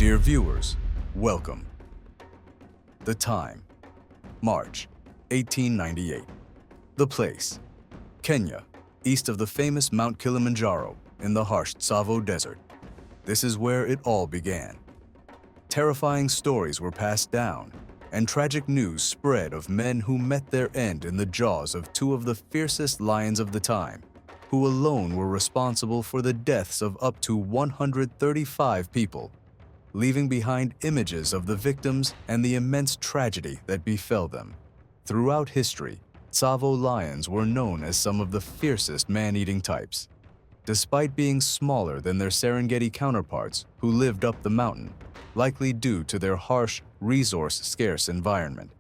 Dear viewers, welcome. The time, March 1898. The place, Kenya, east of the famous Mount Kilimanjaro in the harsh Tsavo Desert. This is where it all began. Terrifying stories were passed down, and tragic news spread of men who met their end in the jaws of two of the fiercest lions of the time, who alone were responsible for the deaths of up to 135 people, leaving behind images of the victims and the immense tragedy that befell them. Throughout history, Tsavo lions were known as some of the fiercest man-eating types. Despite being smaller than their Serengeti counterparts who lived up the mountain, likely due to their harsh, resource-scarce environment.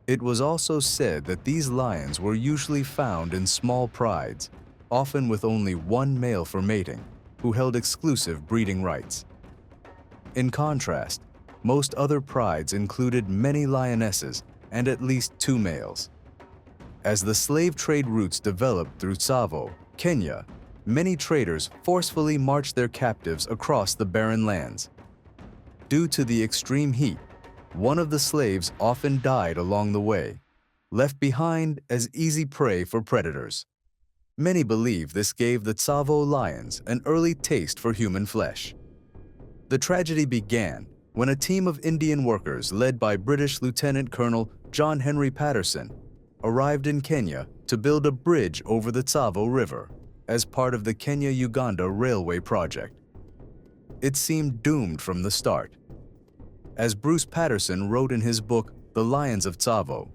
It was also said that these lions were usually found in small prides, often with only one male for mating, who held exclusive breeding rights. In contrast, most other prides included many lionesses and at least two males. As the slave trade routes developed through Tsavo, Kenya, many traders forcefully marched their captives across the barren lands. Due to the extreme heat, one of the slaves often died along the way, left behind as easy prey for predators. Many believe this gave the Tsavo lions an early taste for human flesh. The tragedy began when a team of Indian workers led by British Lieutenant Colonel John Henry Patterson arrived in Kenya to build a bridge over the Tsavo River as part of the Kenya-Uganda Railway project. It seemed doomed from the start. As Bruce Patterson wrote in his book, The Lions of Tsavo,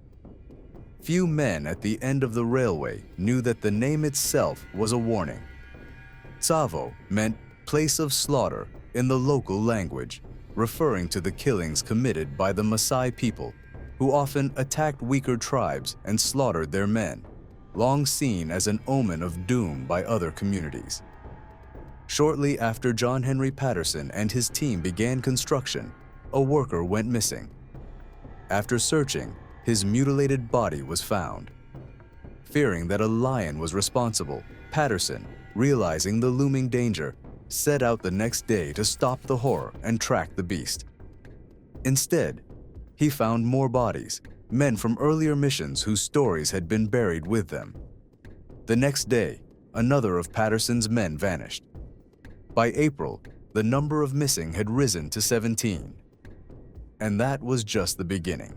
few men at the end of the railway knew that the name itself was a warning. Tsavo meant place of slaughter in the local language, referring to the killings committed by the Maasai people, who often attacked weaker tribes and slaughtered their men, long seen as an omen of doom by other communities. Shortly after John Henry Patterson and his team began construction, a worker went missing. After searching, his mutilated body was found. Fearing that a lion was responsible, Patterson, realizing the looming danger, set out the next day to stop the horror and track the beast. Instead, he found more bodies, men from earlier missions whose stories had been buried with them. The next day, another of Patterson's men vanished. By April, the number of missing had risen to 17. And that was just the beginning.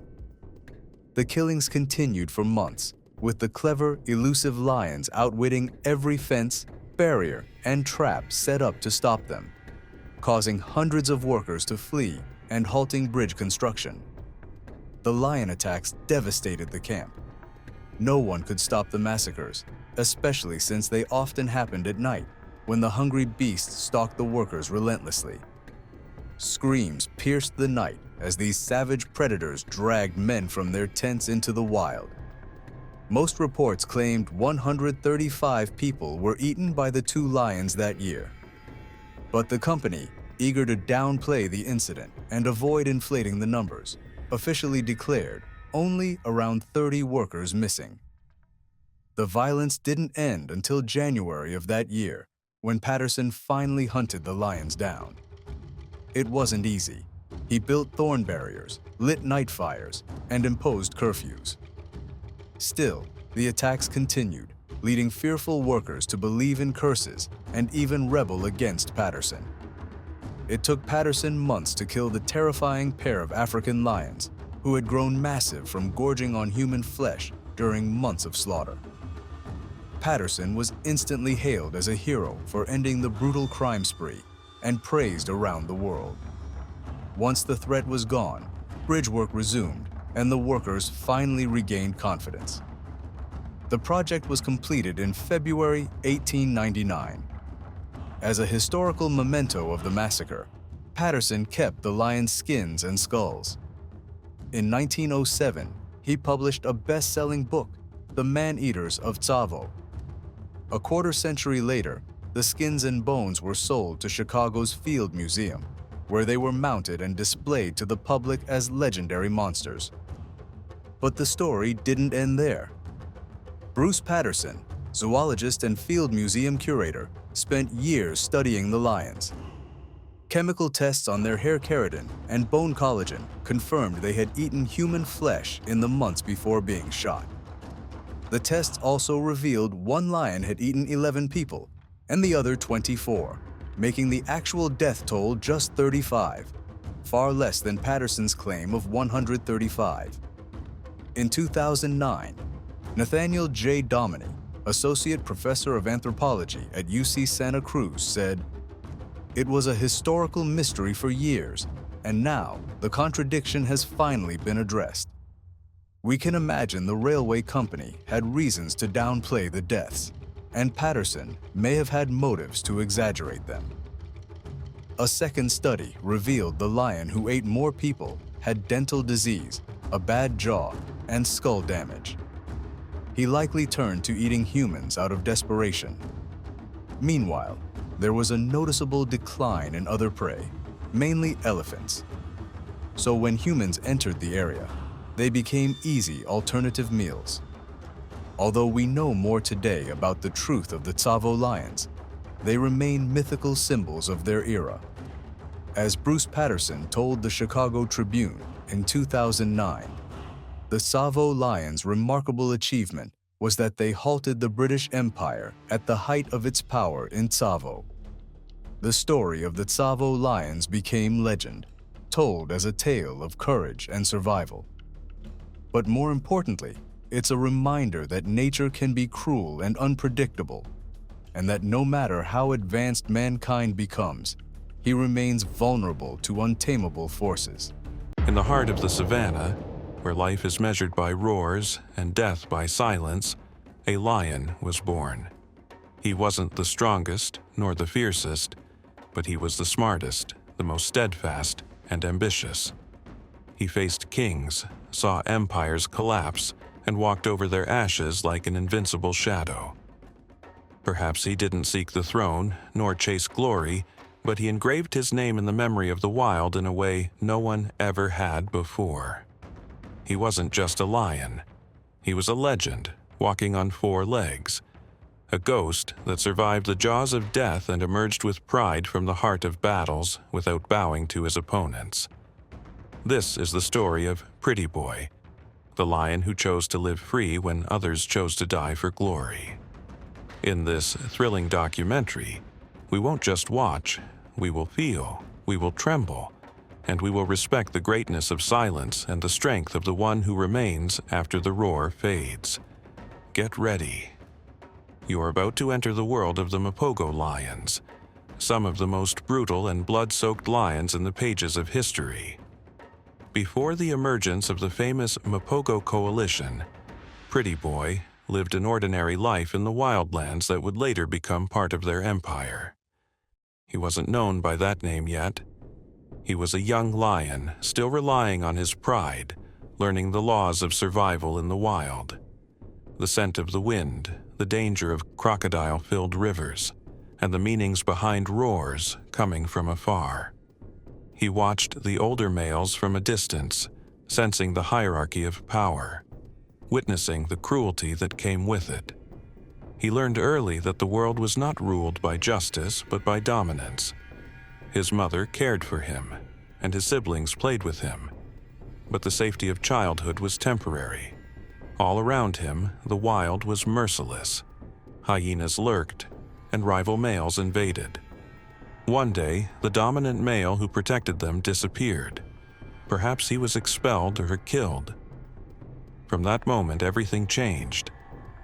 The killings continued for months, with the clever, elusive lions outwitting every fence, barrier, and trap set up to stop them, causing hundreds of workers to flee and halting bridge construction. The lion attacks devastated the camp. No one could stop the massacres, especially since they often happened at night, when the hungry beasts stalked the workers relentlessly. Screams pierced the night as these savage predators dragged men from their tents into the wild. Most reports claimed 135 people were eaten by the two lions that year. But the company, eager to downplay the incident and avoid inflating the numbers, officially declared only around 30 workers missing. The violence didn't end until January of that year, when Patterson finally hunted the lions down. It wasn't easy. He built thorn barriers, lit night fires, and imposed curfews. Still, the attacks continued, leading fearful workers to believe in curses and even rebel against Patterson. It took Patterson months to kill the terrifying pair of African lions, who had grown massive from gorging on human flesh during months of slaughter. Patterson was instantly hailed as a hero for ending the brutal crime spree and praised around the world. Once the threat was gone, bridge work resumed, and the workers finally regained confidence. The project was completed in February 1899. As a historical memento of the massacre, Patterson kept the lions' skins and skulls. In 1907, he published a best-selling book, The Man-Eaters of Tsavo. A quarter-century later, the skins and bones were sold to Chicago's Field Museum, where they were mounted and displayed to the public as legendary monsters. But the story didn't end there. Bruce Patterson, zoologist and field museum curator, spent years studying the lions. Chemical tests on their hair keratin and bone collagen confirmed they had eaten human flesh in the months before being shot. The tests also revealed one lion had eaten 11 people and the other 24, making the actual death toll just 35, far less than Patterson's claim of 135. In 2009, Nathaniel J. Dominy, Associate Professor of Anthropology at UC Santa Cruz, said, "It was a historical mystery for years, and now the contradiction has finally been addressed. We can imagine the railway company had reasons to downplay the deaths, and Patterson may have had motives to exaggerate them." A second study revealed the lion who ate more people had dental disease, a bad jaw, and skull damage. He likely turned to eating humans out of desperation. Meanwhile, there was a noticeable decline in other prey, mainly elephants. So when humans entered the area, they became easy alternative meals. Although we know more today about the truth of the Tsavo lions, they remain mythical symbols of their era. As Bruce Patterson told the Chicago Tribune in 2009, the Tsavo lions' remarkable achievement was that they halted the British Empire at the height of its power in Tsavo. The story of the Tsavo lions became legend, told as a tale of courage and survival. But more importantly, it's a reminder that nature can be cruel and unpredictable, and that no matter how advanced mankind becomes, he remains vulnerable to untamable forces. In the heart of the savannah, where life is measured by roars and death by silence, a lion was born. He wasn't the strongest nor the fiercest, but he was the smartest, the most steadfast and ambitious. He faced kings, saw empires collapse, and walked over their ashes like an invincible shadow. Perhaps he didn't seek the throne nor chase glory, but he engraved his name in the memory of the wild in a way no one ever had before. He wasn't just a lion. He was a legend, walking on 4 legs. A ghost that survived the jaws of death and emerged with pride from the heart of battles without bowing to his opponents. This is the story of Pretty Boy, the lion who chose to live free when others chose to die for glory. In this thrilling documentary, we won't just watch, we will feel, we will tremble, and we will respect the greatness of silence and the strength of the one who remains after the roar fades. Get ready. You are about to enter the world of the Mapogo lions, some of the most brutal and blood-soaked lions in the pages of history. Before the emergence of the famous Mapogo Coalition, Pretty Boy lived an ordinary life in the wildlands that would later become part of their empire. He wasn't known by that name yet. He was a young lion, still relying on his pride, learning the laws of survival in the wild. The scent of the wind, the danger of crocodile-filled rivers, and the meanings behind roars coming from afar. He watched the older males from a distance, sensing the hierarchy of power, witnessing the cruelty that came with it. He learned early that the world was not ruled by justice but by dominance. His mother cared for him, and his siblings played with him. But the safety of childhood was temporary. All around him, the wild was merciless. Hyenas lurked, and rival males invaded. One day, the dominant male who protected them disappeared. Perhaps he was expelled or killed. From that moment, everything changed.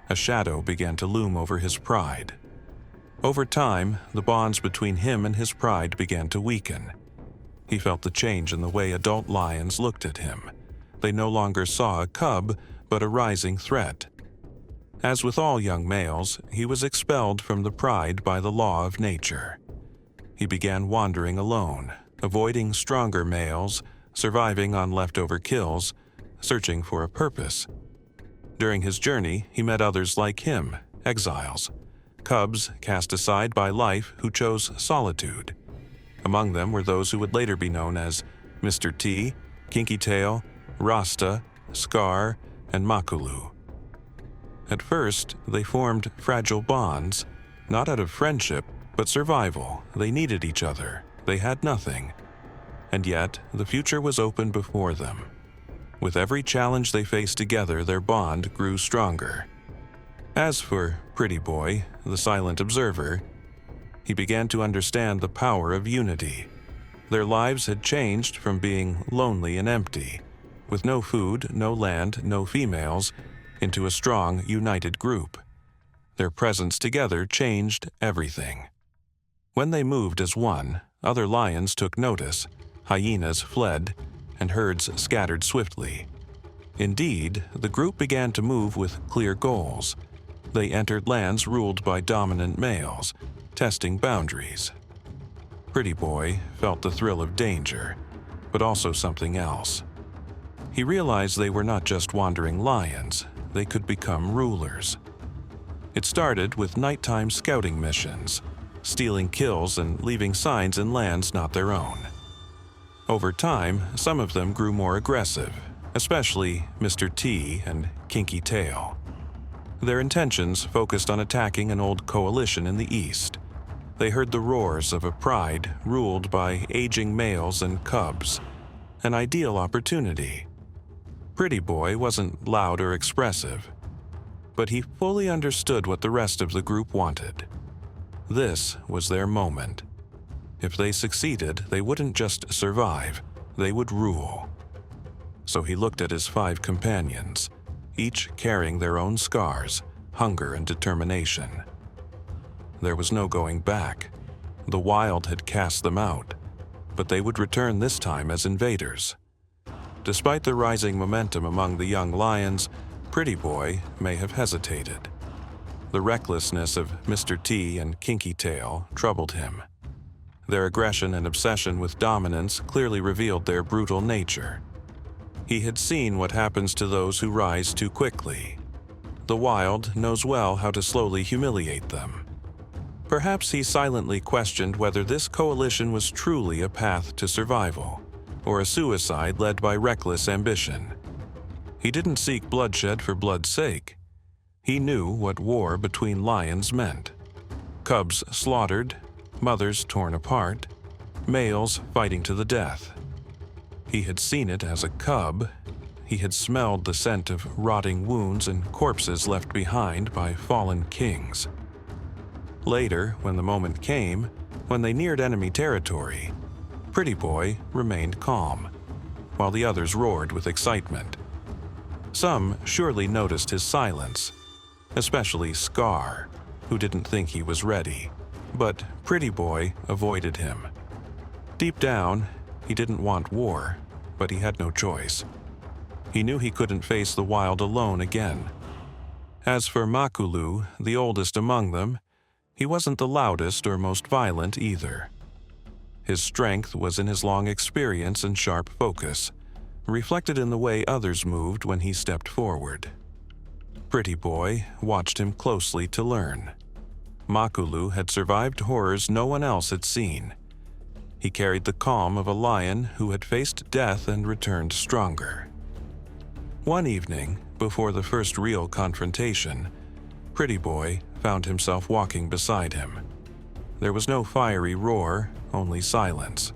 A shadow began to loom over his pride. Over time, the bonds between him and his pride began to weaken. He felt the change in the way adult lions looked at him. They no longer saw a cub, but a rising threat. As with all young males, he was expelled from the pride by the law of nature. He began wandering alone, avoiding stronger males, surviving on leftover kills, searching for a purpose. During his journey, he met others like him, exiles, cubs cast aside by life who chose solitude. Among them were those who would later be known as Mr. T, Kinky Tail, Rasta, Scar, and Makulu. At first, they formed fragile bonds, not out of friendship, but survival. They needed each other, They had nothing, and yet the future was open before them. With every challenge they faced together, their bond grew stronger. As for Pretty Boy, the silent observer, he began to understand the power of unity. Their lives had changed from being lonely and empty, with no food, no land, no females, into a strong, united group. Their presence together changed everything. When they moved as one, other lions took notice, hyenas fled, and herds scattered swiftly. Indeed, the group began to move with clear goals. They entered lands ruled by dominant males, testing boundaries. Pretty Boy felt the thrill of danger, but also something else. He realized they were not just wandering lions, they could become rulers. It started with nighttime scouting missions, stealing kills and leaving signs in lands not their own. Over time, some of them grew more aggressive, especially Mr. T and Kinky Tail. Their intentions focused on attacking an old coalition in the east. They heard the roars of a pride ruled by aging males and cubs, an ideal opportunity. Pretty Boy wasn't loud or expressive, but he fully understood what the rest of the group wanted. This was their moment. If they succeeded, they wouldn't just survive, they would rule. So he looked at his 5 companions, each carrying their own scars, hunger and determination. There was no going back. The wild had cast them out, but they would return this time as invaders. Despite the rising momentum among the young lions, Pretty Boy may have hesitated. The recklessness of Mr. T and Kinky Tail troubled him. Their aggression and obsession with dominance clearly revealed their brutal nature. He had seen what happens to those who rise too quickly. The wild knows well how to slowly humiliate them. Perhaps he silently questioned whether this coalition was truly a path to survival, or a suicide led by reckless ambition. He didn't seek bloodshed for blood's sake. He knew what war between lions meant. Cubs slaughtered, mothers torn apart, males fighting to the death. He had seen it as a cub. He had smelled the scent of rotting wounds and corpses left behind by fallen kings. Later, when the moment came, when they neared enemy territory, Pretty Boy remained calm, while the others roared with excitement. Some surely noticed his silence, especially Scar, who didn't think he was ready. But Pretty Boy avoided him. Deep down, he didn't want war, but he had no choice. He knew he couldn't face the wild alone again. As for Makulu, the oldest among them, he wasn't the loudest or most violent either. His strength was in his long experience and sharp focus, reflected in the way others moved when he stepped forward. Pretty Boy watched him closely to learn. Makulu had survived horrors no one else had seen. He carried the calm of a lion who had faced death and returned stronger. One evening, before the first real confrontation, Pretty Boy found himself walking beside him. There was no fiery roar, only silence.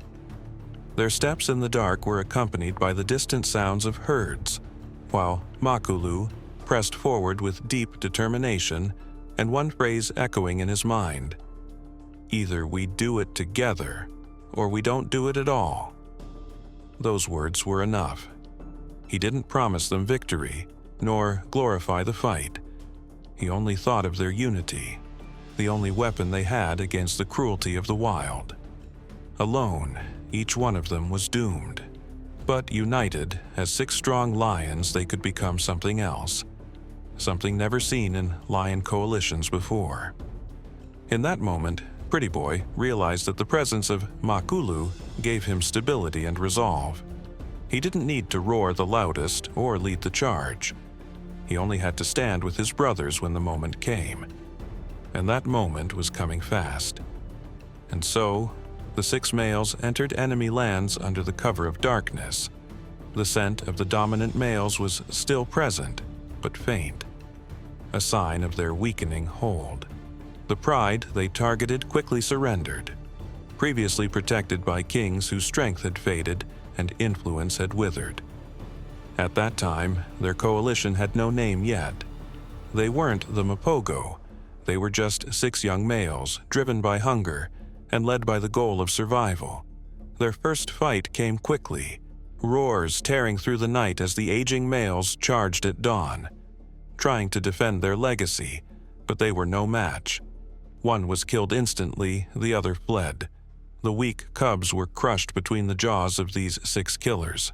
Their steps in the dark were accompanied by the distant sounds of herds, while Makulu pressed forward with deep determination and one phrase echoing in his mind: "Either we do it together, or we don't do it at all." Those words were enough. He didn't promise them victory, nor glorify the fight. He only thought of their unity, the only weapon they had against the cruelty of the wild. Alone, each one of them was doomed. But united, as 6 strong lions, they could become something else. Something never seen in lion coalitions before. In that moment, Pretty Boy realized that the presence of Makulu gave him stability and resolve. He didn't need to roar the loudest or lead the charge. He only had to stand with his brothers when the moment came. And that moment was coming fast. And so, the 6 males entered enemy lands under the cover of darkness. The scent of the dominant males was still present, but faint, a sign of their weakening hold. The pride they targeted quickly surrendered. previously protected by kings whose strength had faded and influence had withered. At that time, their coalition had no name yet. They weren't the Mapogo. They were just 6 young males, driven by hunger and led by the goal of survival. Their first fight came quickly, roars tearing through the night as the aging males charged at dawn, trying to defend their legacy, but they were no match. One was killed instantly, the other fled. The weak cubs were crushed between the jaws of these 6 killers.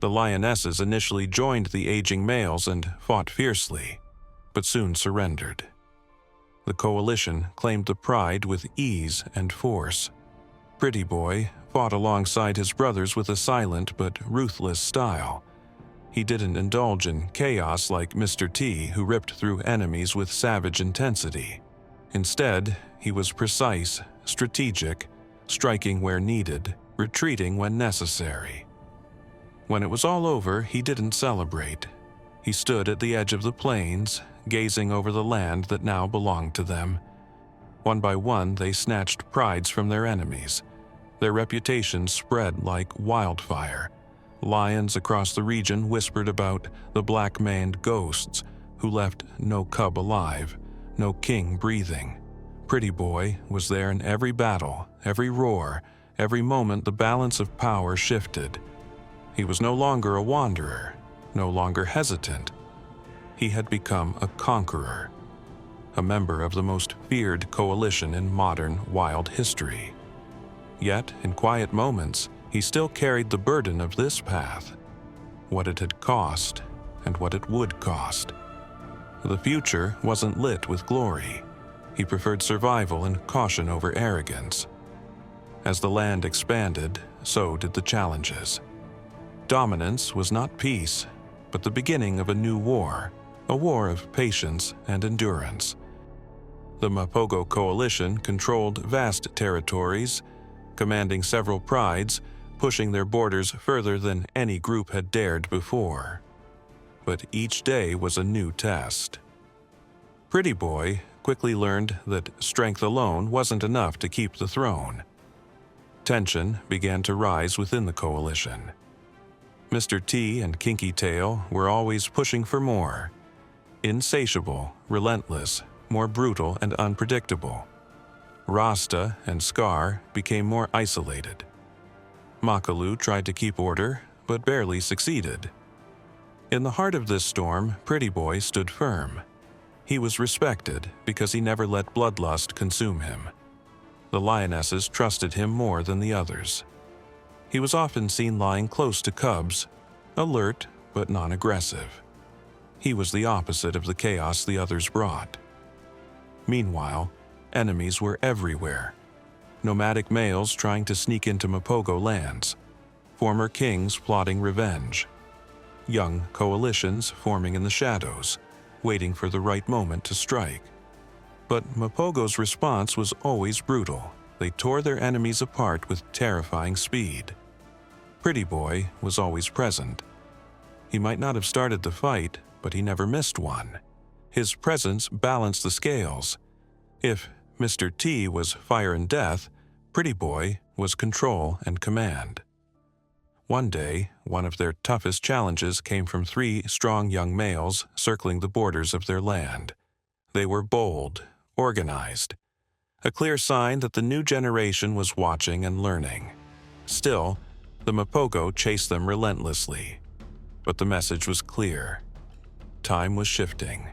The lionesses initially joined the aging males and fought fiercely, but soon surrendered. The coalition claimed the pride with ease and force. Pretty Boy fought alongside his brothers with a silent but ruthless style. He didn't indulge in chaos like Mr. T, who ripped through enemies with savage intensity. Instead, he was precise, strategic, striking where needed, retreating when necessary. When it was all over, he didn't celebrate. He stood at the edge of the plains, gazing over the land that now belonged to them. One by one, they snatched prides from their enemies. Their reputation spread like wildfire. Lions across the region whispered about the black-maned ghosts who left no cub alive, no king breathing. Pretty Boy was there in every battle, every roar, every moment the balance of power shifted. He was no longer a wanderer, no longer hesitant. He had become a conqueror, a member of the most feared coalition in modern wild history. Yet, in quiet moments, he still carried the burden of this path, what it had cost and what it would cost. The future wasn't lit with glory. He preferred survival and caution over arrogance. As the land expanded, so did the challenges. Dominance was not peace, but the beginning of a new war, a war of patience and endurance. The Mapogo coalition controlled vast territories, commanding several prides, pushing their borders further than any group had dared before. But each day was a new test. Pretty Boy quickly learned that strength alone wasn't enough to keep the throne. Tension began to rise within the coalition. Mr. T and Kinky Tail were always pushing for more. Insatiable, relentless, more brutal and unpredictable. Rasta and Scar became more isolated. Makalu tried to keep order, but barely succeeded. In the heart of this storm, Pretty Boy stood firm. He was respected because he never let bloodlust consume him. The lionesses trusted him more than the others. He was often seen lying close to cubs, alert but non-aggressive. He was the opposite of the chaos the others brought. Meanwhile, enemies were everywhere. Nomadic males trying to sneak into Mapogo lands, former kings plotting revenge, young coalitions forming in the shadows, waiting for the right moment to strike. But Mapogo's response was always brutal. They tore their enemies apart with terrifying speed. Pretty Boy was always present. He might not have started the fight, but he never missed one. His presence balanced the scales. If Mr. T was fire and death, Pretty Boy was control and command. One day, one of their toughest challenges came from 3 strong young males circling the borders of their land. They were bold, organized, a clear sign that the new generation was watching and learning. Still, the Mapogo chased them relentlessly. But the message was clear. Time was shifting,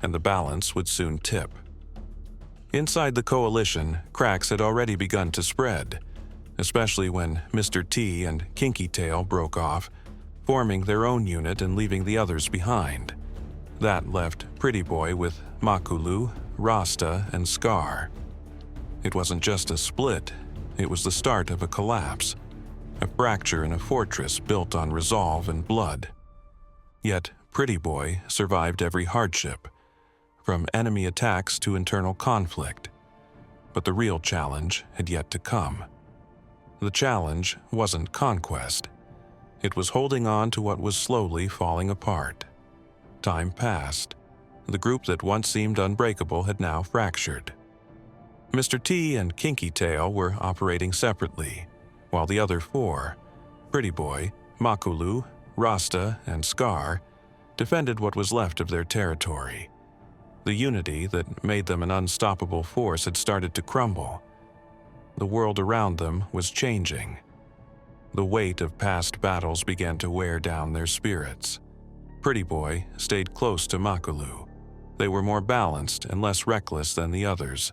and the balance would soon tip. Inside the coalition, cracks had already begun to spread, especially when Mr. T and Kinky Tail broke off, forming their own unit and leaving the others behind. That left Pretty Boy with Makulu, Rasta, and Scar. It wasn't just a split, it was the start of a collapse, a fracture in a fortress built on resolve and blood. Yet Pretty Boy survived every hardship, from enemy attacks to internal conflict. But the real challenge had yet to come. The challenge wasn't conquest. It was holding on to what was slowly falling apart. Time passed. The group that once seemed unbreakable had now fractured. Mr. T and Kinky Tail were operating separately, while the other four, Pretty Boy, Makulu, Rasta, and Scar, defended what was left of their territory. The unity that made them an unstoppable force had started to crumble. The world around them was changing. The weight of past battles began to wear down their spirits. Pretty Boy stayed close to Makulu. They were more balanced and less reckless than the others.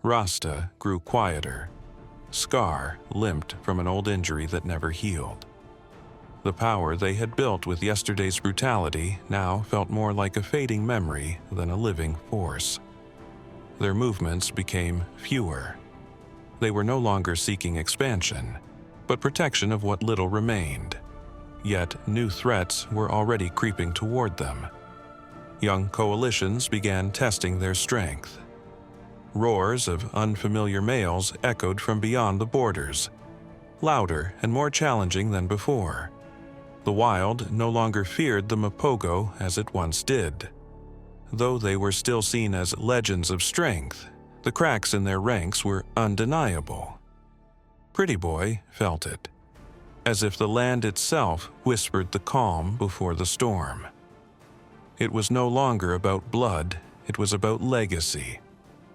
Rasta grew quieter. Scar limped from an old injury that never healed. The power they had built with yesterday's brutality now felt more like a fading memory than a living force. Their movements became fewer. They were no longer seeking expansion, but protection of what little remained. Yet new threats were already creeping toward them. Young coalitions began testing their strength. Roars of unfamiliar males echoed from beyond the borders, louder and more challenging than before. The wild no longer feared the Mapogo as it once did. Though they were still seen as legends of strength, the cracks in their ranks were undeniable. Pretty Boy felt it, as if the land itself whispered the calm before the storm. It was no longer about blood, it was about legacy.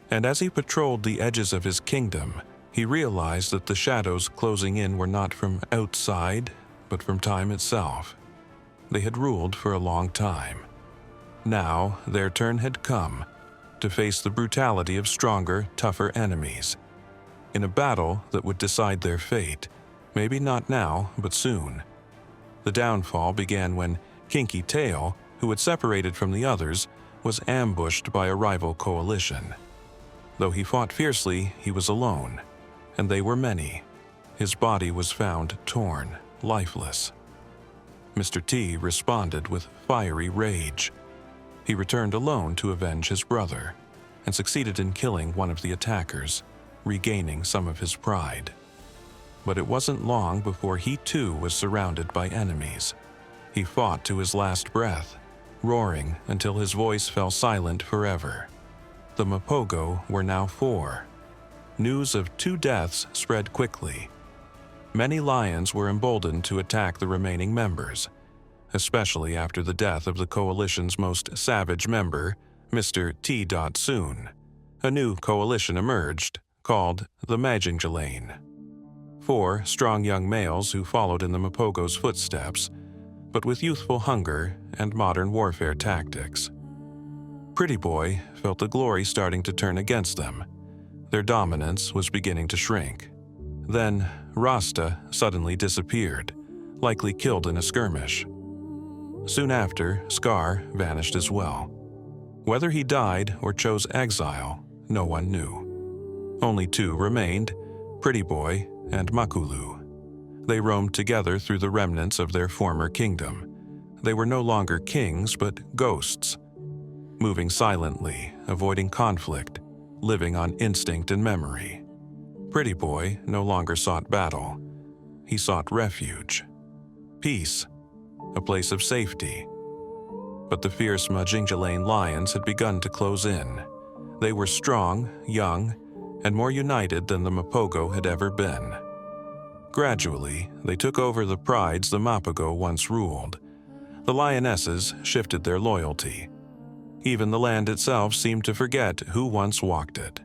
And as he patrolled the edges of his kingdom, he realized that the shadows closing in were not from outside, but from time itself. They had ruled for a long time. Now their turn had come to face the brutality of stronger, tougher enemies. In a battle that would decide their fate, maybe not now, but soon. The downfall began when Kinky Tail, who had separated from the others, was ambushed by a rival coalition. Though he fought fiercely, he was alone, and they were many. His body was found torn, lifeless. Mr. T responded with fiery rage. He returned alone to avenge his brother, and succeeded in killing one of the attackers, regaining some of his pride. But it wasn't long before he too was surrounded by enemies. He fought to his last breath, roaring until his voice fell silent forever. The Mapogo were now 4. News of 2 deaths spread quickly. Many lions were emboldened to attack the remaining members, especially after the death of the coalition's most savage member, Mr. T. Soon. A new coalition emerged, called the Majingjalane. 4 strong young males who followed in the Mapogo's footsteps, but with youthful hunger and modern warfare tactics. Pretty Boy felt the glory starting to turn against them. Their dominance was beginning to shrink. Then Rasta suddenly disappeared, likely killed in a skirmish. Soon after, Scar vanished as well. Whether he died or chose exile, no one knew. Only 2 remained, Pretty Boy and Makulu. They roamed together through the remnants of their former kingdom. They were no longer kings, but ghosts, moving silently, avoiding conflict, living on instinct and memory. Pretty Boy no longer sought battle. He sought refuge, peace, a place of safety. But the fierce Majingjalane lions had begun to close in. They were strong, young, and more united than the Mapogo had ever been. Gradually, they took over the prides the Mapogo once ruled. The lionesses shifted their loyalty. Even the land itself seemed to forget who once walked it.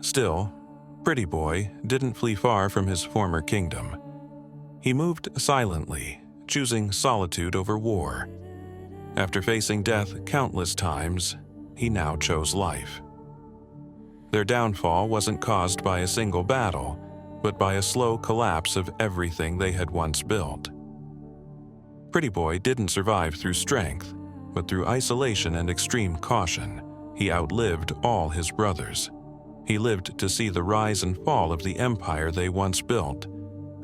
Still, Pretty Boy didn't flee far from his former kingdom. He moved silently, choosing solitude over war. After facing death countless times, he now chose life. Their downfall wasn't caused by a single battle, but by a slow collapse of everything they had once built. Pretty Boy didn't survive through strength, but through isolation and extreme caution. He outlived all his brothers. He lived to see the rise and fall of the empire they once built,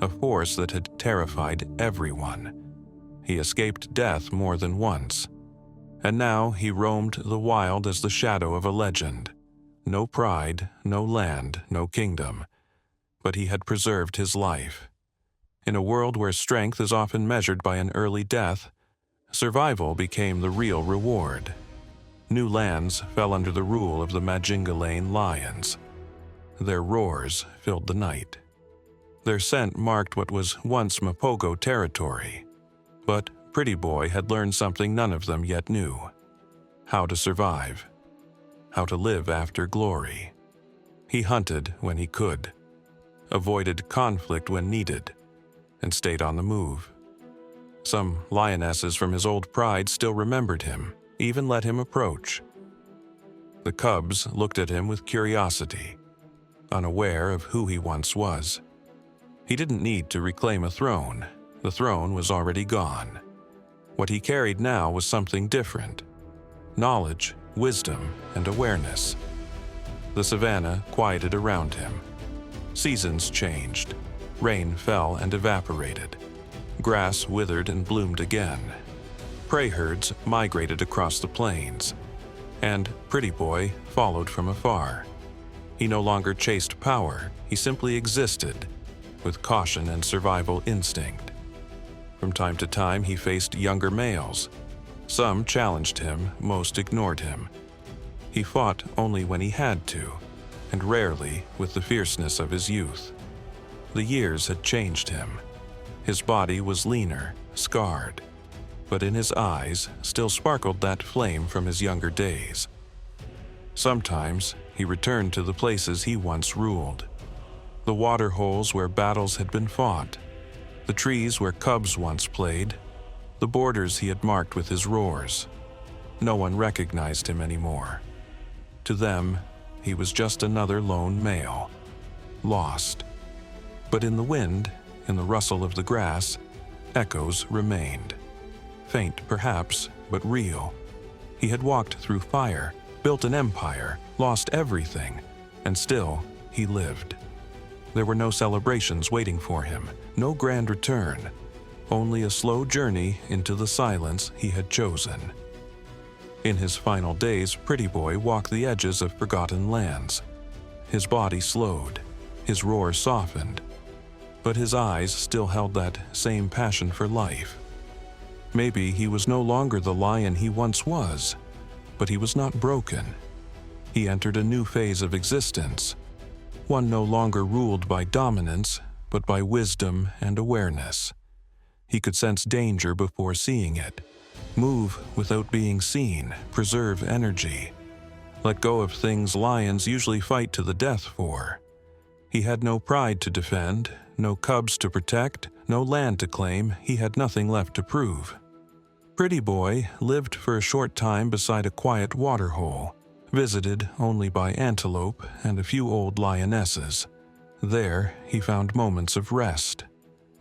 a force that had terrified everyone. He escaped death more than once, and now he roamed the wild as the shadow of a legend. No pride, no land, no kingdom, but he had preserved his life. In a world where strength is often measured by an early death, survival became the real reward. New lands fell under the rule of the Majingjalane lions. Their roars filled the night. Their scent marked what was once Mapogo territory. But Pretty Boy had learned something none of them yet knew: how to survive, how to live after glory. He hunted when he could, avoided conflict when needed, and stayed on the move. Some lionesses from his old pride still remembered him, even let him approach. The cubs looked at him with curiosity, unaware of who he once was. He didn't need to reclaim a throne. The throne was already gone. What he carried now was something different: knowledge, wisdom, and awareness. The savanna quieted around him. Seasons changed. Rain fell and evaporated. Grass withered and bloomed again. Prey herds migrated across the plains. And Pretty Boy followed from afar. He no longer chased power, he simply existed, with caution and survival instinct. From time to time, he faced younger males. Some challenged him, most ignored him. He fought only when he had to, and rarely with the fierceness of his youth. The years had changed him. His body was leaner, scarred, but in his eyes still sparkled that flame from his younger days. Sometimes he returned to the places he once ruled: the water holes where battles had been fought, the trees where cubs once played, the borders he had marked with his roars. No one recognized him anymore. To them, he was just another lone male, lost. But in the wind, in the rustle of the grass, echoes remained. Faint, perhaps, but real. He had walked through fire, built an empire, lost everything, and still he lived. There were no celebrations waiting for him, no grand return, only a slow journey into the silence he had chosen. In his final days, Pretty Boy walked the edges of forgotten lands. His body slowed, his roar softened, but his eyes still held that same passion for life. Maybe he was no longer the lion he once was, but he was not broken. He entered a new phase of existence, one no longer ruled by dominance, but by wisdom and awareness. He could sense danger before seeing it, move without being seen, preserve energy, let go of things lions usually fight to the death for. He had no pride to defend, no cubs to protect, no land to claim. He had nothing left to prove. Pretty Boy lived for a short time beside a quiet waterhole, visited only by antelope and a few old lionesses. There he found moments of rest,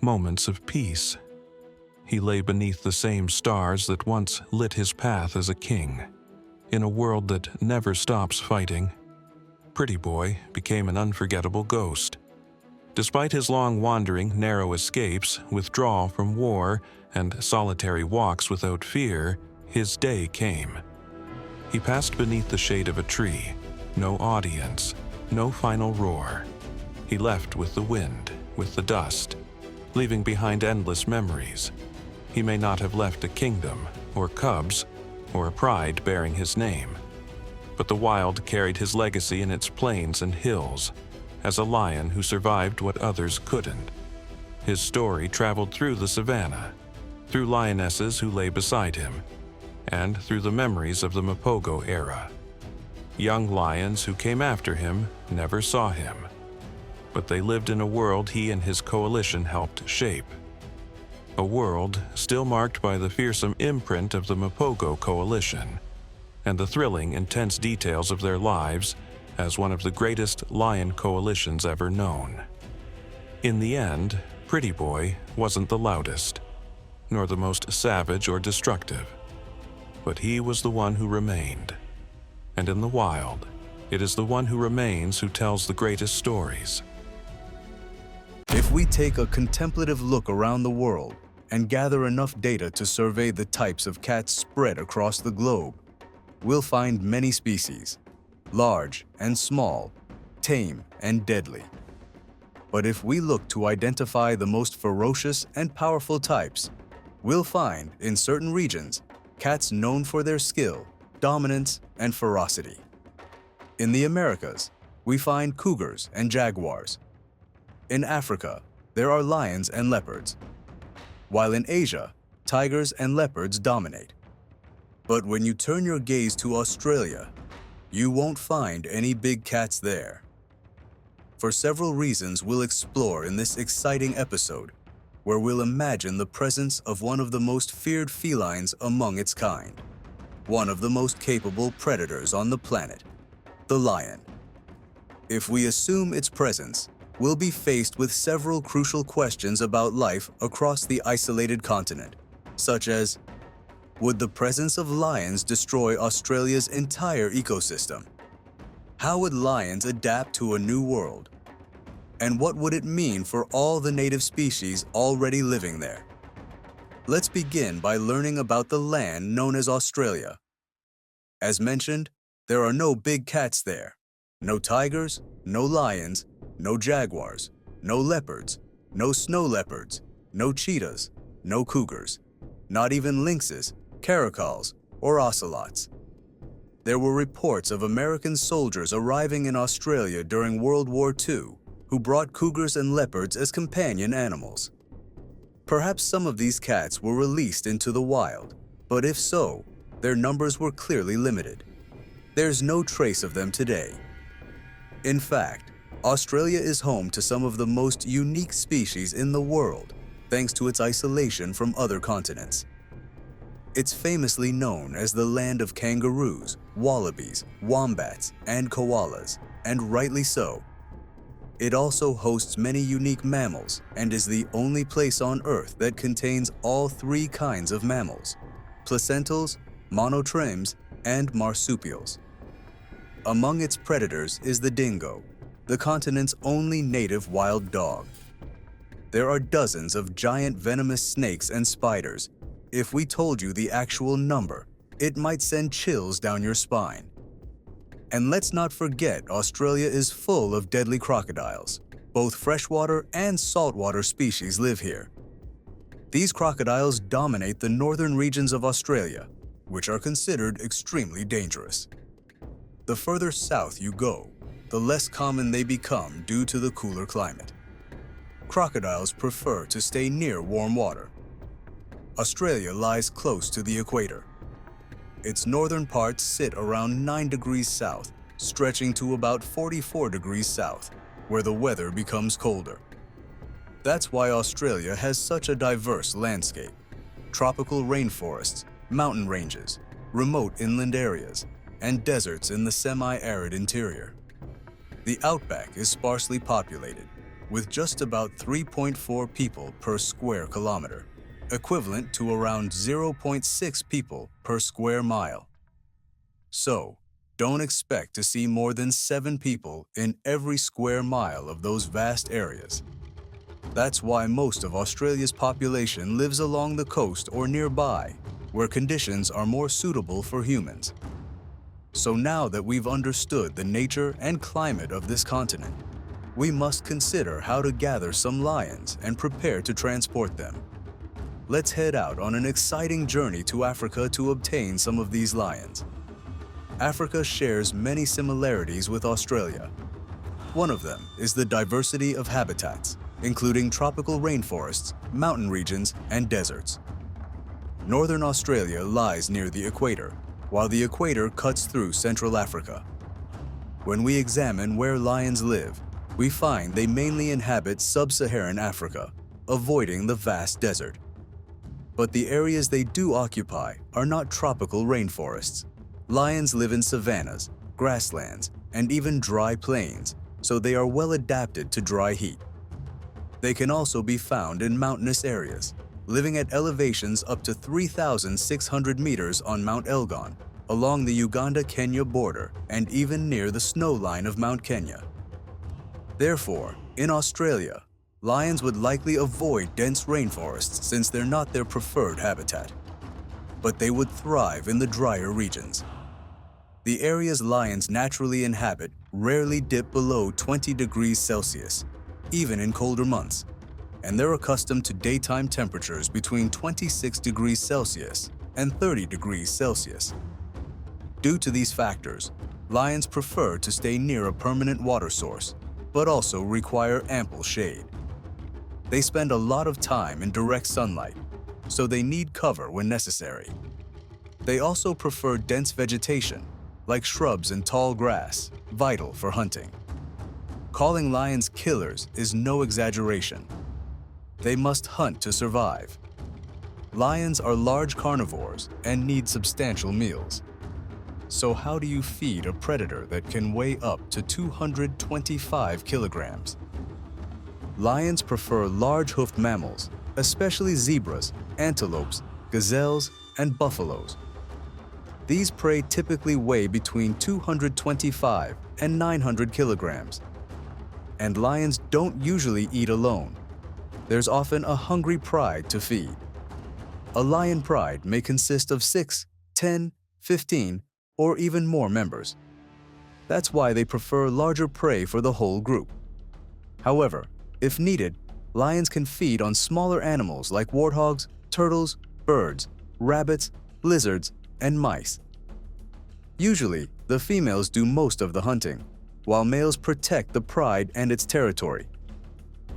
moments of peace. He lay beneath the same stars that once lit his path as a king. In a world that never stops fighting, Pretty Boy became an unforgettable ghost. Despite his long wandering, narrow escapes, withdrawal from war, and solitary walks without fear, his day came. He passed beneath the shade of a tree. No audience, no final roar. He left with the wind, with the dust, leaving behind endless memories. He may not have left a kingdom, or cubs, or a pride bearing his name, but the wild carried his legacy in its plains and hills, as a lion who survived what others couldn't. His story traveled through the savanna, through lionesses who lay beside him, and through the memories of the Mapogo era. Young lions who came after him never saw him, but they lived in a world he and his coalition helped shape. A world still marked by the fearsome imprint of the Mapogo coalition, and the thrilling, intense details of their lives as one of the greatest lion coalitions ever known. In the end, Pretty Boy wasn't the loudest, nor the most savage or destructive, but he was the one who remained. And in the wild, it is the one who remains who tells the greatest stories. If we take a contemplative look around the world and gather enough data to survey the types of cats spread across the globe, we'll find many species, large and small, tame and deadly. But if we look to identify the most ferocious and powerful types, we'll find, in certain regions, cats known for their skill, dominance, and ferocity. In the Americas, we find cougars and jaguars. In Africa, there are lions and leopards, while in Asia, tigers and leopards dominate. But when you turn your gaze to Australia, you won't find any big cats there. For several reasons we'll explore in this exciting episode, where we'll imagine the presence of one of the most feared felines among its kind, one of the most capable predators on the planet, the lion. If we assume its presence, we'll be faced with several crucial questions about life across the isolated continent, such as, would the presence of lions destroy Australia's entire ecosystem? How would lions adapt to a new world? And what would it mean for all the native species already living there? Let's begin by learning about the land known as Australia. As mentioned, there are no big cats there. No tigers, no lions, no jaguars, no leopards, no snow leopards, no cheetahs, no cougars, not even lynxes, caracals, or ocelots. There were reports of American soldiers arriving in Australia during World War II who brought cougars and leopards as companion animals. Perhaps some of these cats were released into the wild, but if so, their numbers were clearly limited. There's no trace of them today. In fact, Australia is home to some of the most unique species in the world, thanks to its isolation from other continents. It's famously known as the land of kangaroos, wallabies, wombats, and koalas, and rightly so. It also hosts many unique mammals and is the only place on Earth that contains all three kinds of mammals: placentals, monotremes, and marsupials. Among its predators is the dingo, the continent's only native wild dog. There are dozens of giant venomous snakes and spiders. If we told you the actual number, it might send chills down your spine. And let's not forget, Australia is full of deadly crocodiles. Both freshwater and saltwater species live here. These crocodiles dominate the northern regions of Australia, which are considered extremely dangerous. The further south you go, the less common they become due to the cooler climate. Crocodiles prefer to stay near warm water. Australia lies close to the equator. Its northern parts sit around 9 degrees south, stretching to about 44 degrees south, where the weather becomes colder. That's why Australia has such a diverse landscape: tropical rainforests, mountain ranges, remote inland areas, and deserts in the semi-arid interior. The outback is sparsely populated, with just about 3.4 people per square kilometer, equivalent to around 0.6 people per square mile. So, don't expect to see more than 7 people in every square mile of those vast areas. That's why most of Australia's population lives along the coast or nearby, where conditions are more suitable for humans. So now that we've understood the nature and climate of this continent, we must consider how to gather some lions and prepare to transport them. Let's head out on an exciting journey to Africa to obtain some of these lions. Africa shares many similarities with Australia. One of them is the diversity of habitats, including tropical rainforests, mountain regions, and deserts. Northern Australia lies near the equator, while the equator cuts through Central Africa. When we examine where lions live, we find they mainly inhabit sub-Saharan Africa, avoiding the vast desert. But the areas they do occupy are not tropical rainforests. Lions live in savannas, grasslands, and even dry plains, so they are well adapted to dry heat. They can also be found in mountainous areas, living at elevations up to 3,600 meters on Mount Elgon, along the Uganda-Kenya border, and even near the snow line of Mount Kenya. Therefore, in Australia, lions would likely avoid dense rainforests since they're not their preferred habitat. But they would thrive in the drier regions. The areas lions naturally inhabit rarely dip below 20 degrees Celsius, even in colder months, and they're accustomed to daytime temperatures between 26 degrees Celsius and 30 degrees Celsius. Due to these factors, lions prefer to stay near a permanent water source, but also require ample shade. They spend a lot of time in direct sunlight, so they need cover when necessary. They also prefer dense vegetation, like shrubs and tall grass, vital for hunting. Calling lions killers is no exaggeration. They must hunt to survive. Lions are large carnivores and need substantial meals. So how do you feed a predator that can weigh up to 225 kilograms? Lions prefer large-hoofed mammals, especially zebras, antelopes, gazelles, and buffaloes. These prey typically weigh between 225 and 900 kilograms. And lions don't usually eat alone. There's often a hungry pride to feed. A lion pride may consist of 6, 10, 15, or even more members. That's why they prefer larger prey for the whole group. However, if needed, lions can feed on smaller animals like warthogs, turtles, birds, rabbits, lizards, and mice. Usually, the females do most of the hunting, while males protect the pride and its territory.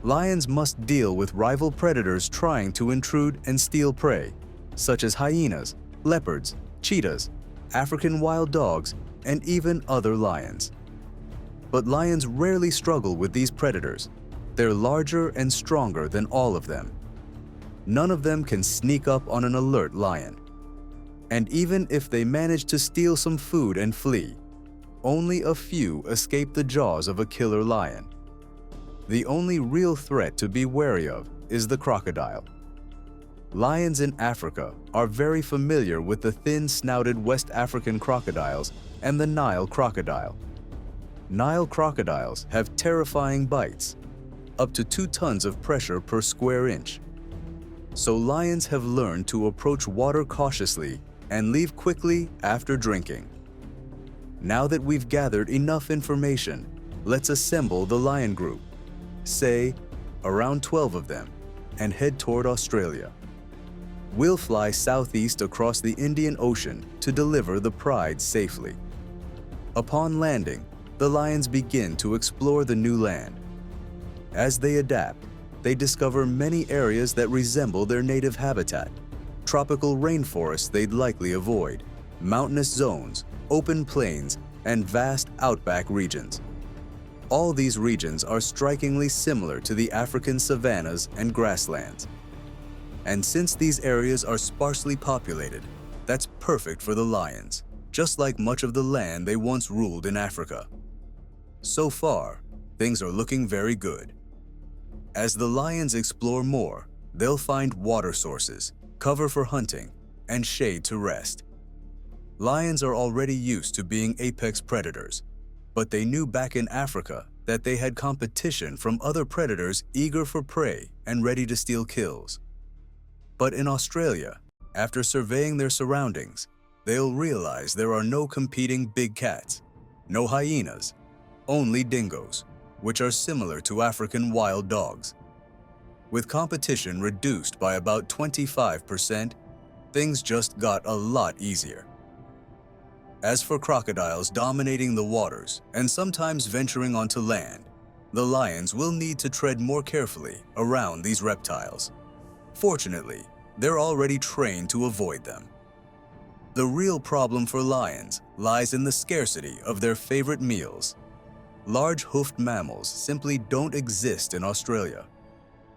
Lions must deal with rival predators trying to intrude and steal prey, such as hyenas, leopards, cheetahs, African wild dogs, and even other lions. But lions rarely struggle with these predators. They're larger and stronger than all of them. None of them can sneak up on an alert lion. And even if they manage to steal some food and flee, only a few escape the jaws of a killer lion. The only real threat to be wary of is the crocodile. Lions in Africa are very familiar with the thin-snouted West African crocodiles and the Nile crocodile. Nile crocodiles have terrifying bites, up to 2 tons of pressure per square inch. So lions have learned to approach water cautiously and leave quickly after drinking. Now that we've gathered enough information, let's assemble the lion group, say around 12 of them, and head toward Australia. We'll fly southeast across the Indian Ocean to deliver the pride safely. Upon landing, the lions begin to explore the new land. As they adapt, they discover many areas that resemble their native habitat. Tropical rainforests they'd likely avoid, mountainous zones, open plains, and vast outback regions. All these regions are strikingly similar to the African savannas and grasslands. And since these areas are sparsely populated, that's perfect for the lions, just like much of the land they once ruled in Africa. So far, things are looking very good. As the lions explore more, they'll find water sources, cover for hunting, and shade to rest. Lions are already used to being apex predators, but they knew back in Africa that they had competition from other predators eager for prey and ready to steal kills. But in Australia, after surveying their surroundings, they'll realize there are no competing big cats, no hyenas, only dingoes, which are similar to African wild dogs. With competition reduced by about 25%, things just got a lot easier. As for crocodiles dominating the waters and sometimes venturing onto land, the lions will need to tread more carefully around these reptiles. Fortunately, they're already trained to avoid them. The real problem for lions lies in the scarcity of their favorite meals. Large hoofed mammals simply don't exist in Australia.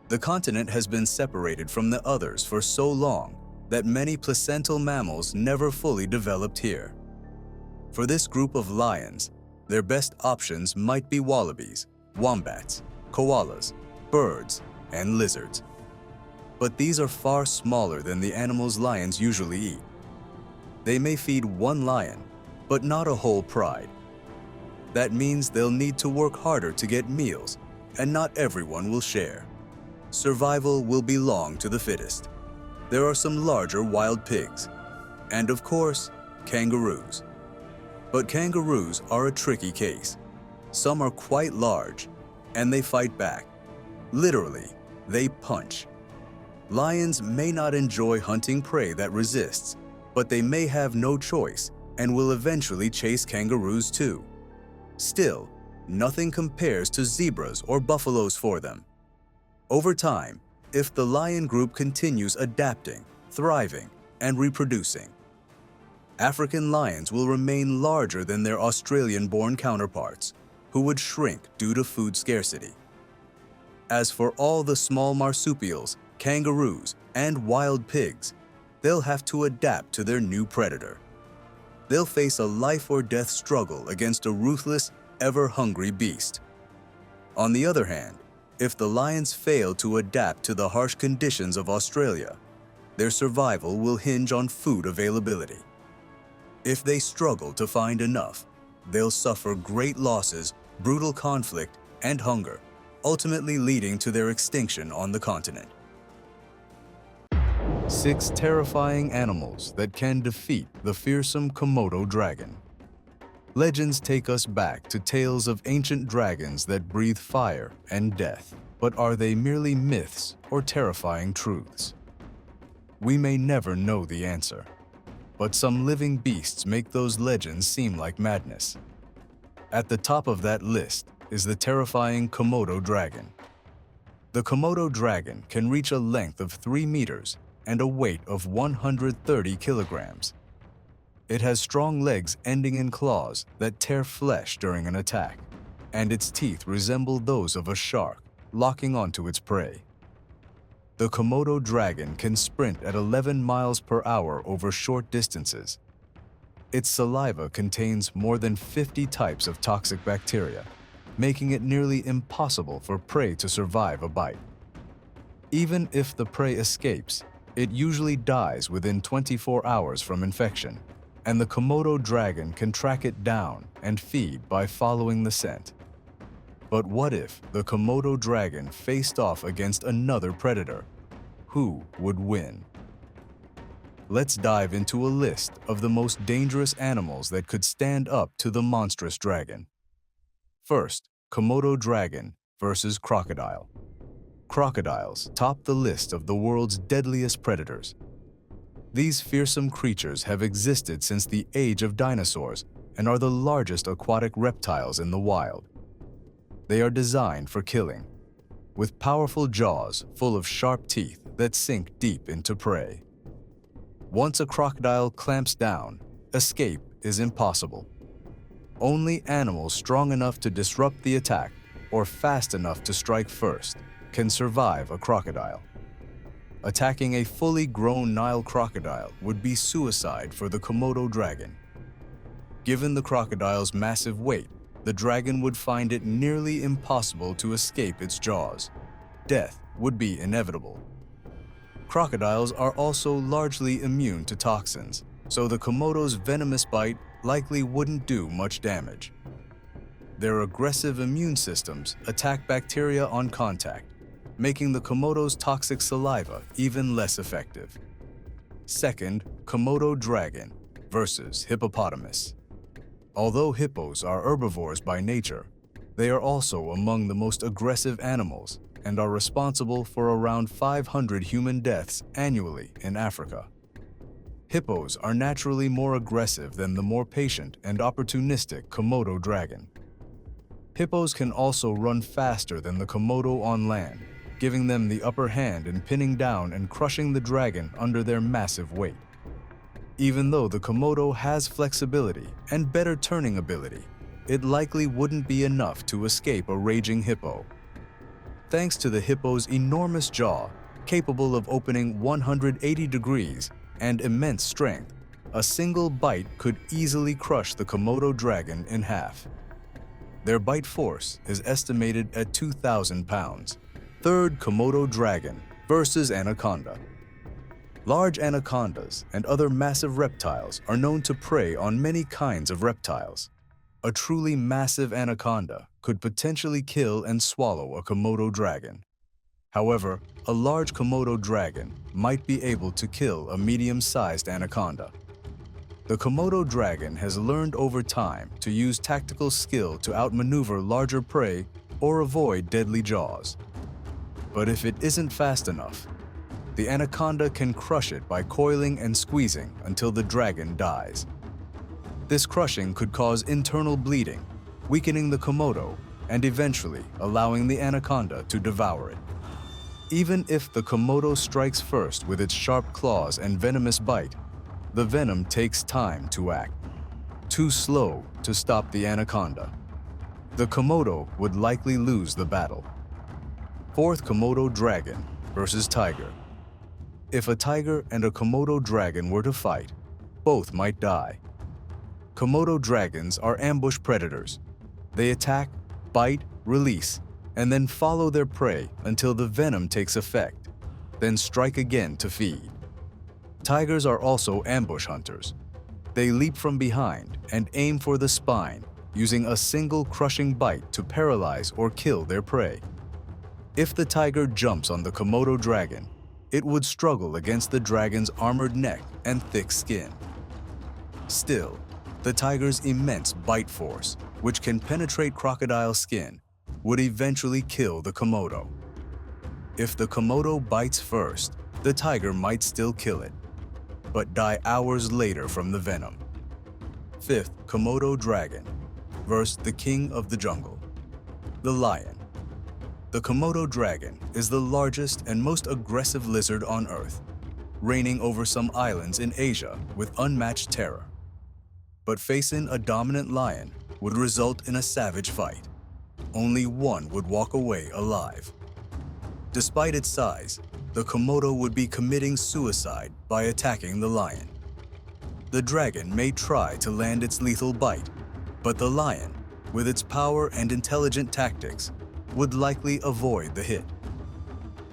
The continent has been separated from the others for so long that many placental mammals never fully developed here. For this group of lions, their best options might be wallabies, wombats, koalas, birds, and lizards. But these are far smaller than the animals lions usually eat. They may feed one lion, but not a whole pride. That means they'll need to work harder to get meals, and not everyone will share. Survival will belong to the fittest. There are some larger wild pigs, and of course, kangaroos. But kangaroos are a tricky case. Some are quite large, and they fight back. Literally, they punch. Lions may not enjoy hunting prey that resists, but they may have no choice and will eventually chase kangaroos too. Still, nothing compares to zebras or buffaloes for them. Over time, if the lion group continues adapting, thriving, and reproducing, African lions will remain larger than their Australian-born counterparts, who would shrink due to food scarcity. As for all the small marsupials, kangaroos, and wild pigs, they'll have to adapt to their new predator. They'll face a life-or-death struggle against a ruthless, ever-hungry beast. On the other hand, if the lions fail to adapt to the harsh conditions of Australia, their survival will hinge on food availability. If they struggle to find enough, they'll suffer great losses, brutal conflict, and hunger, ultimately leading to their extinction on the continent. 6 terrifying animals that can defeat the fearsome Komodo dragon. Legends take us back to tales of ancient dragons that breathe fire and death, but are they merely myths or terrifying truths? We may never know the answer, but some living beasts make those legends seem like madness. At the top of that list is the terrifying Komodo dragon. The Komodo dragon can reach a length of 3 meters and a weight of 130 kilograms. It has strong legs ending in claws that tear flesh during an attack, and its teeth resemble those of a shark, locking onto its prey. The Komodo dragon can sprint at 11 miles per hour over short distances. Its saliva contains more than 50 types of toxic bacteria, making it nearly impossible for prey to survive a bite. Even if the prey escapes, it usually dies within 24 hours from infection, and the Komodo dragon can track it down and feed by following the scent. But what if the Komodo dragon faced off against another predator? Who would win? Let's dive into a list of the most dangerous animals that could stand up to the monstrous dragon. First, Komodo dragon versus crocodile. Crocodiles top the list of the world's deadliest predators. These fearsome creatures have existed since the age of dinosaurs and are the largest aquatic reptiles in the wild. They are designed for killing, with powerful jaws full of sharp teeth that sink deep into prey. Once a crocodile clamps down, escape is impossible. Only animals strong enough to disrupt the attack or fast enough to strike first can survive a crocodile. Attacking a fully grown Nile crocodile would be suicide for the Komodo dragon. Given the crocodile's massive weight, the dragon would find it nearly impossible to escape its jaws. Death would be inevitable. Crocodiles are also largely immune to toxins, so the Komodo's venomous bite likely wouldn't do much damage. Their aggressive immune systems attack bacteria on contact, making the Komodo's toxic saliva even less effective. Second, Komodo dragon versus hippopotamus. Although hippos are herbivores by nature, they are also among the most aggressive animals and are responsible for around 500 human deaths annually in Africa. Hippos are naturally more aggressive than the more patient and opportunistic Komodo dragon. Hippos can also run faster than the Komodo on land, giving them the upper hand in pinning down and crushing the dragon under their massive weight. Even though the Komodo has flexibility and better turning ability, it likely wouldn't be enough to escape a raging hippo. Thanks to the hippo's enormous jaw, capable of opening 180 degrees and immense strength, a single bite could easily crush the Komodo dragon in half. Their bite force is estimated at 2,000 pounds. Third, Komodo dragon versus anaconda. Large anacondas and other massive reptiles are known to prey on many kinds of reptiles. A truly massive anaconda could potentially kill and swallow a Komodo dragon. However, a large Komodo dragon might be able to kill a medium-sized anaconda. The Komodo dragon has learned over time to use tactical skill to outmaneuver larger prey or avoid deadly jaws. But if it isn't fast enough, the anaconda can crush it by coiling and squeezing until the dragon dies. This crushing could cause internal bleeding, weakening the Komodo and eventually allowing the anaconda to devour it. Even if the Komodo strikes first with its sharp claws and venomous bite, the venom takes time to act, too slow to stop the anaconda. The Komodo would likely lose the battle. Fourth, Komodo dragon versus tiger. If a tiger and a Komodo dragon were to fight, both might die. Komodo dragons are ambush predators. They attack, bite, release, and then follow their prey until the venom takes effect, then strike again to feed. Tigers are also ambush hunters. They leap from behind and aim for the spine, using a single crushing bite to paralyze or kill their prey. If the tiger jumps on the Komodo dragon, it would struggle against the dragon's armored neck and thick skin. Still, the tiger's immense bite force, which can penetrate crocodile skin, would eventually kill the Komodo. If the Komodo bites first, the tiger might still kill it, but die hours later from the venom. Fifth, Komodo dragon versus the king of the jungle, the lion. The Komodo dragon is the largest and most aggressive lizard on Earth, reigning over some islands in Asia with unmatched terror. But facing a dominant lion would result in a savage fight. Only one would walk away alive. Despite its size, the Komodo would be committing suicide by attacking the lion. The dragon may try to land its lethal bite, but the lion, with its power and intelligent tactics, would likely avoid the hit.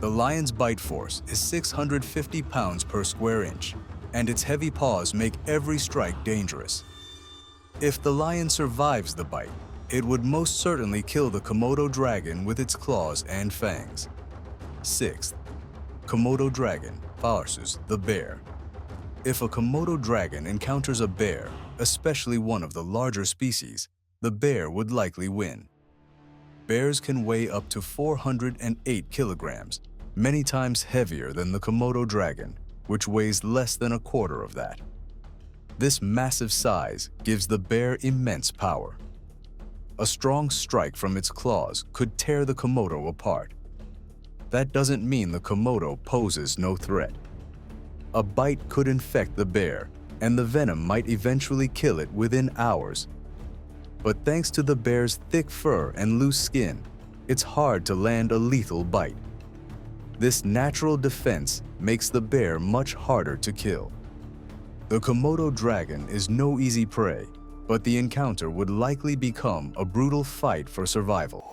The lion's bite force is 650 pounds per square inch, and its heavy paws make every strike dangerous. If the lion survives the bite, it would most certainly kill the Komodo dragon with its claws and fangs. Sixth, Komodo dragon versus the bear. If a Komodo dragon encounters a bear, especially one of the larger species, the bear would likely win. Bears can weigh up to 408 kilograms, many times heavier than the Komodo dragon, which weighs less than a quarter of that. This massive size gives the bear immense power. A strong strike from its claws could tear the Komodo apart. That doesn't mean the Komodo poses no threat. A bite could infect the bear, and the venom might eventually kill it within hours. But thanks to the bear's thick fur and loose skin, it's hard to land a lethal bite. This natural defense makes the bear much harder to kill. The Komodo dragon is no easy prey, but the encounter would likely become a brutal fight for survival.